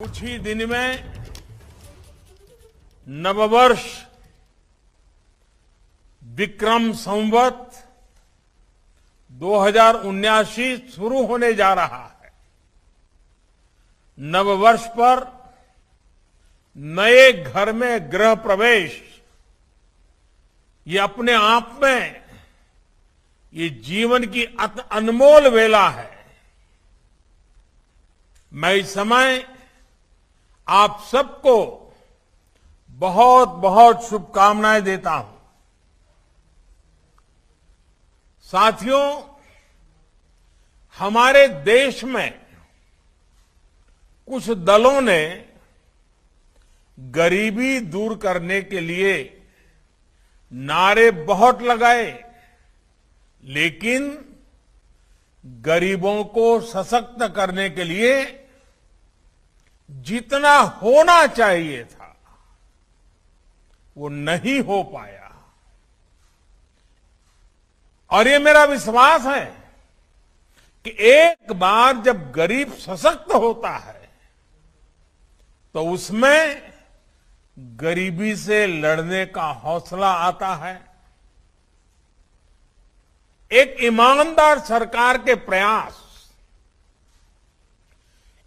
कुछ ही दिन में नववर्ष विक्रम संवत 2079 शुरू होने जा रहा है। नववर्ष पर नए घर में गृह प्रवेश ये अपने आप में ये जीवन की अनमोल वेला है। मैं इस समय आप सबको बहुत बहुत शुभकामनाएं देता हूं। साथियों, हमारे देश में कुछ दलों ने गरीबी दूर करने के लिए नारे बहुत लगाए, लेकिन गरीबों को सशक्त करने के लिए जितना होना चाहिए था वो नहीं हो पाया। और ये मेरा विश्वास है कि एक बार जब गरीब सशक्त होता है तो उसमें गरीबी से लड़ने का हौसला आता है। एक ईमानदार सरकार के प्रयास,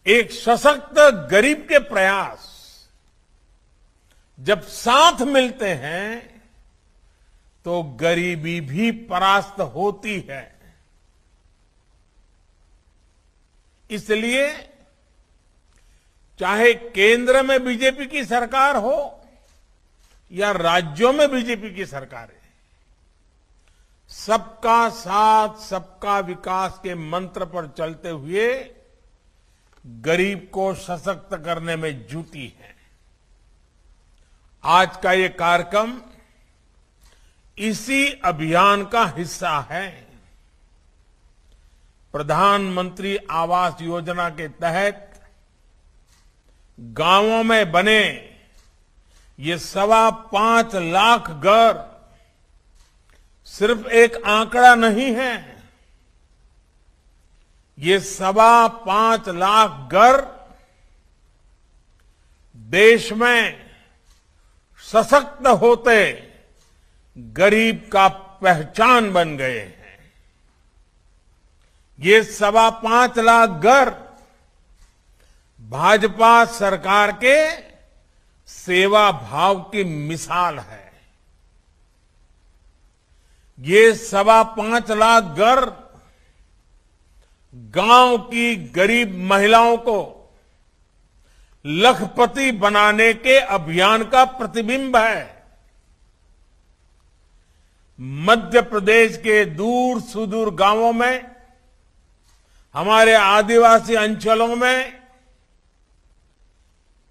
एक सशक्त गरीब के प्रयास जब साथ मिलते हैं तो गरीबी भी परास्त होती है। इसलिए चाहे केंद्र में बीजेपी की सरकार हो या राज्यों में बीजेपी की सरकार है, सबका साथ सबका विकास के मंत्र पर चलते हुए गरीब को सशक्त करने में जुटी है। आज का ये कार्यक्रम इसी अभियान का हिस्सा है। प्रधानमंत्री आवास योजना के तहत गांवों में बने ये 5.25 लाख घर सिर्फ एक आंकड़ा नहीं है। ये 5.25 लाख घर देश में सशक्त होते गरीब का पहचान बन गए हैं। ये 5.25 लाख घर भाजपा सरकार के सेवा भाव की मिसाल है। ये 5.25 लाख घर गांव की गरीब महिलाओं को लखपति बनाने के अभियान का प्रतिबिंब है। मध्य प्रदेश के दूर सुदूर गांवों में, हमारे आदिवासी अंचलों में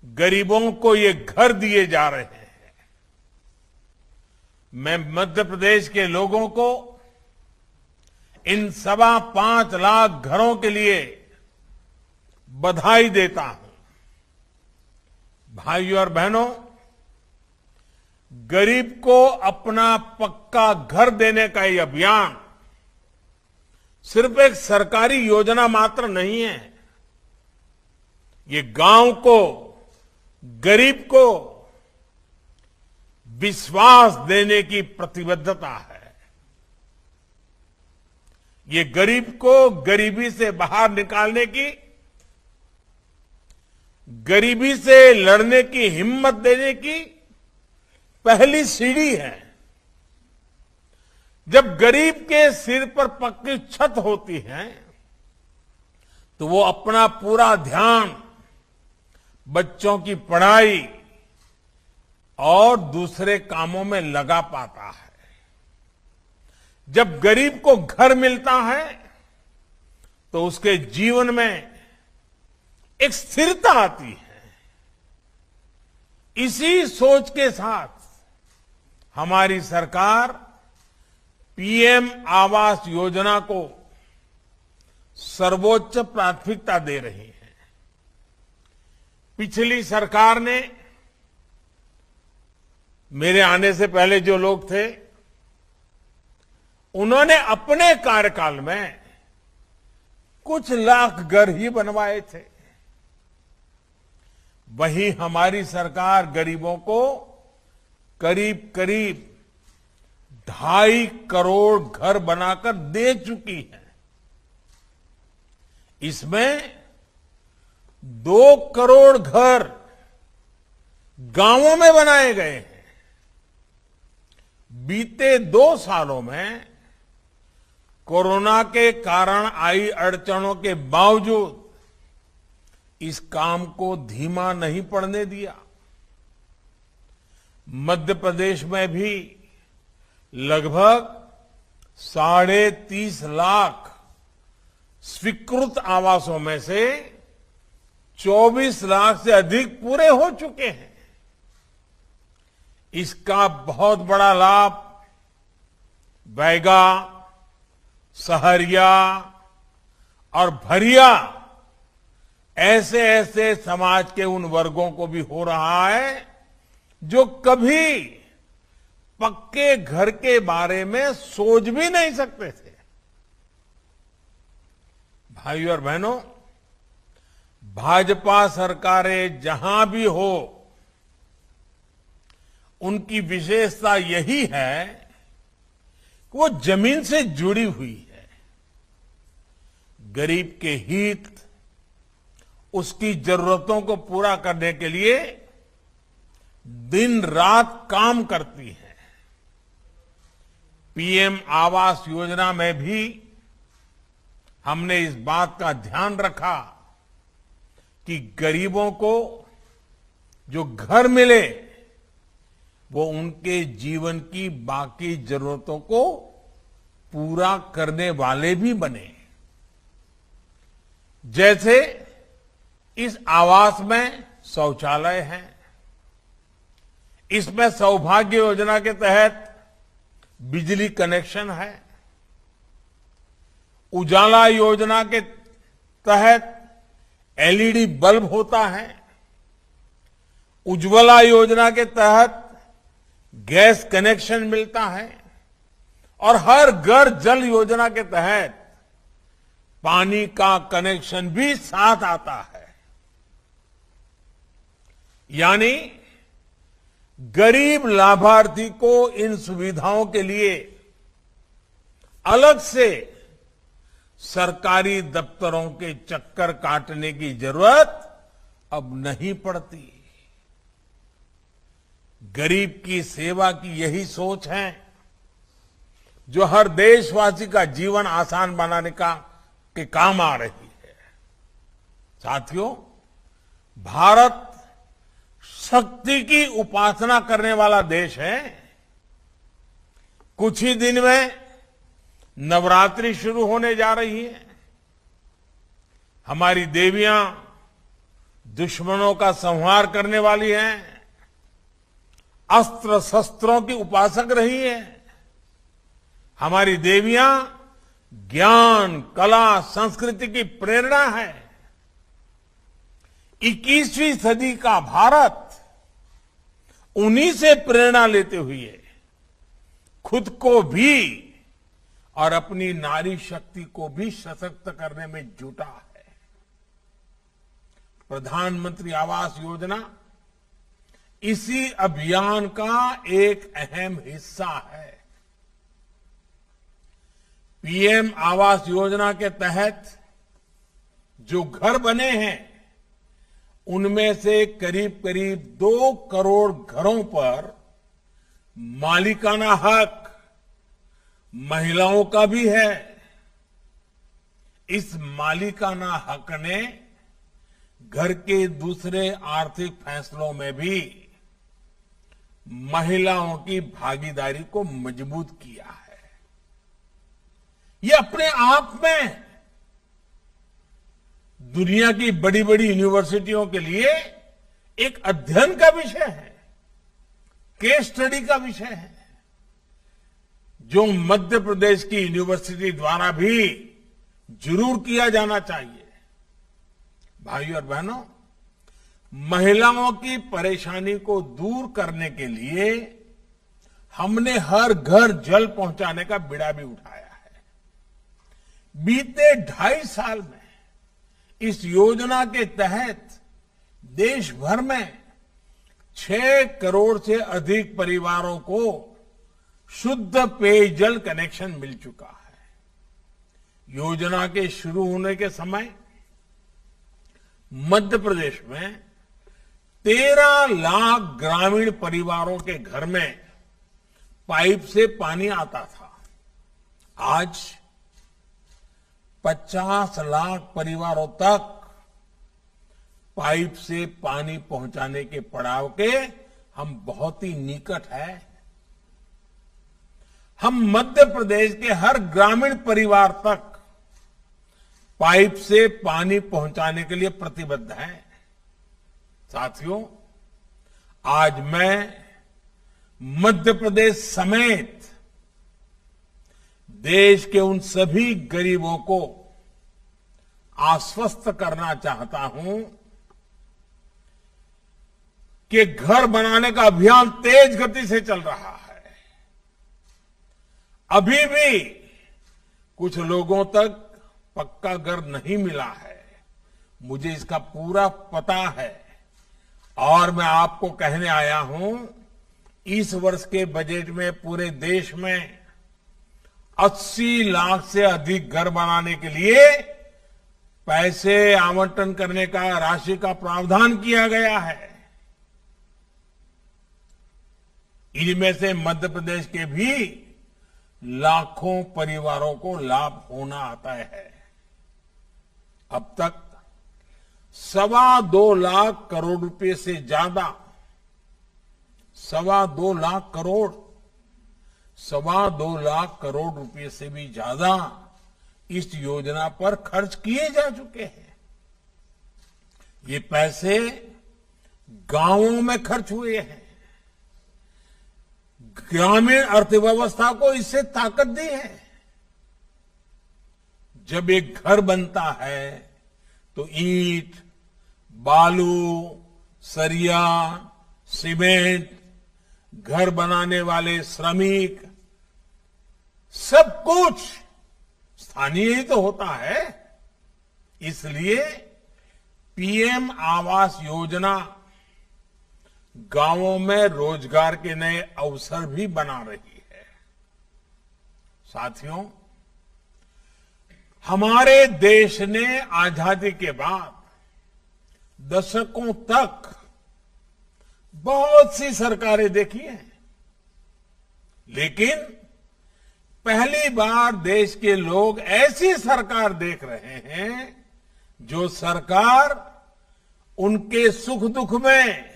गरीबों को ये घर दिए जा रहे हैं। मैं मध्य प्रदेश के लोगों को इन 5.25 लाख घरों के लिए बधाई देता हूं। भाइयों और बहनों, गरीब को अपना पक्का घर देने का ये अभियान सिर्फ एक सरकारी योजना मात्र नहीं है। ये गांव को, गरीब को विश्वास देने की प्रतिबद्धता है। ये गरीब को गरीबी से बाहर निकालने की, गरीबी से लड़ने की हिम्मत देने की पहली सीढ़ी है। जब गरीब के सिर पर पक्की छत होती है तो वो अपना पूरा ध्यान बच्चों की पढ़ाई और दूसरे कामों में लगा पाता है। जब गरीब को घर मिलता है तो उसके जीवन में एक स्थिरता आती है। इसी सोच के साथ हमारी सरकार पीएम आवास योजना को सर्वोच्च प्राथमिकता दे रही है। पिछली सरकार ने, मेरे आने से पहले जो लोग थे, उन्होंने अपने कार्यकाल में कुछ लाख घर ही बनवाए थे। वहीं हमारी सरकार गरीबों को करीब करीब 2.5 करोड़ घर बनाकर दे चुकी है। इसमें 2 करोड़ घर गांवों में बनाए गए हैं। बीते 2 सालों में कोरोना के कारण आई अड़चनों के बावजूद इस काम को धीमा नहीं पड़ने दिया। मध्य प्रदेश में भी लगभग 30.5 लाख स्वीकृत आवासों में से 24 लाख से अधिक पूरे हो चुके हैं। इसका बहुत बड़ा लाभ बैगा, सहरिया और भरिया ऐसे ऐसे समाज के उन वर्गों को भी हो रहा है जो कभी पक्के घर के बारे में सोच भी नहीं सकते थे। भाइयों और बहनों, भाजपा सरकारें जहां भी हो, उनकी विशेषता यही है कि वो जमीन से जुड़ी हुई है। गरीब के हित, उसकी जरूरतों को पूरा करने के लिए दिन रात काम करती है। पीएम आवास योजना में भी हमने इस बात का ध्यान रखा कि गरीबों को जो घर मिले वो उनके जीवन की बाकी जरूरतों को पूरा करने वाले भी बने। जैसे इस आवास में शौचालय है, इसमें सौभाग्य योजना के तहत बिजली कनेक्शन है, उजाला योजना के तहत एलईडी बल्ब होता है, उज्ज्वला योजना के तहत गैस कनेक्शन मिलता है और हर घर जल योजना के तहत पानी का कनेक्शन भी साथ आता है। यानी गरीब लाभार्थी को इन सुविधाओं के लिए अलग से सरकारी दफ्तरों के चक्कर काटने की जरूरत अब नहीं पड़ती। गरीब की सेवा की यही सोच है जो हर देशवासी का जीवन आसान बनाने के काम आ रही है। साथियों, भारत शक्ति की उपासना करने वाला देश है। कुछ ही दिन में नवरात्रि शुरू होने जा रही है। हमारी देवियां दुश्मनों का संहार करने वाली हैं, अस्त्र शस्त्रों की उपासक रही है। हमारी देवियां ज्ञान, कला, संस्कृति की प्रेरणा है। 21वीं सदी का भारत उन्हीं से प्रेरणा लेते हुए खुद को भी और अपनी नारी शक्ति को भी सशक्त करने में जुटा है। प्रधानमंत्री आवास योजना इसी अभियान का एक अहम हिस्सा है। पीएम आवास योजना के तहत जो घर बने हैं, उनमें से करीब करीब 2 करोड़ घरों पर मालिकाना हक महिलाओं का भी है। इस मालिकाना हक ने घर के दूसरे आर्थिक फैसलों में भी महिलाओं की भागीदारी को मजबूत किया है। ये अपने आप में दुनिया की बड़ी बड़ी यूनिवर्सिटियों के लिए एक अध्ययन का विषय है, केस स्टडी का विषय है, जो मध्य प्रदेश की यूनिवर्सिटी द्वारा भी जरूर किया जाना चाहिए। भाइयों और बहनों, महिलाओं की परेशानी को दूर करने के लिए हमने हर घर जल पहुंचाने का बीड़ा भी उठाया है। बीते 2.5 साल में इस योजना के तहत देश भर में 6 करोड़ से अधिक परिवारों को शुद्ध पेयजल कनेक्शन मिल चुका है। योजना के शुरू होने के समय मध्य प्रदेश में 13 लाख ग्रामीण परिवारों के घर में पाइप से पानी आता था। आज 50 लाख परिवारों तक पाइप से पानी पहुंचाने के पड़ाव के हम बहुत ही निकट हैं। हम मध्य प्रदेश के हर ग्रामीण परिवार तक पाइप से पानी पहुंचाने के लिए प्रतिबद्ध हैं। साथियों, आज मैं मध्य प्रदेश समेत देश के उन सभी गरीबों को आश्वस्त करना चाहता हूं कि घर बनाने का अभियान तेज गति से चल रहा है। अभी भी कुछ लोगों तक पक्का घर नहीं मिला है, मुझे इसका पूरा पता है और मैं आपको कहने आया हूं, इस वर्ष के बजट में पूरे देश में 80 लाख से अधिक घर बनाने के लिए पैसे आवंटन करने का, राशि का प्रावधान किया गया है। इनमें से मध्य प्रदेश के भी लाखों परिवारों को लाभ होना आता है। अब तक 2.25 लाख करोड़ रुपए से ज्यादा 2.25 लाख करोड़ 2.25 लाख करोड़ रुपए से भी ज्यादा इस योजना पर खर्च किए जा चुके हैं। ये पैसे गांवों में खर्च हुए हैं। ग्रामीण अर्थव्यवस्था को इससे ताकत दी है। जब एक घर बनता है तो ईंट, बालू, सरिया, सीमेंट, घर बनाने वाले श्रमिक, सब कुछ स्थानीय ही तो होता है। इसलिए पीएम आवास योजना गांवों में रोजगार के नए अवसर भी बना रही है। साथियों, हमारे देश ने आजादी के बाद दशकों तक बहुत सी सरकारें देखी हैं, लेकिन पहली बार देश के लोग ऐसी सरकार देख रहे हैं जो सरकार उनके सुख दुख में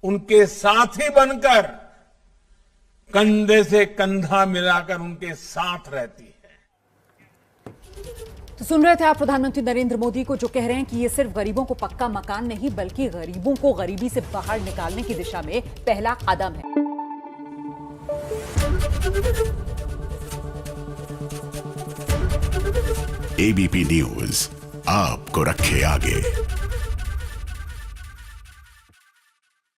उनके साथी बनकर कंधे से कंधा मिलाकर उनके साथ रहती है। तो सुन रहे थे आप प्रधानमंत्री नरेंद्र मोदी को, जो कह रहे हैं कि ये सिर्फ गरीबों को पक्का मकान नहीं बल्कि गरीबों को गरीबी से बाहर निकालने की दिशा में पहला कदम है। एबीपी न्यूज आपको रखे आगे।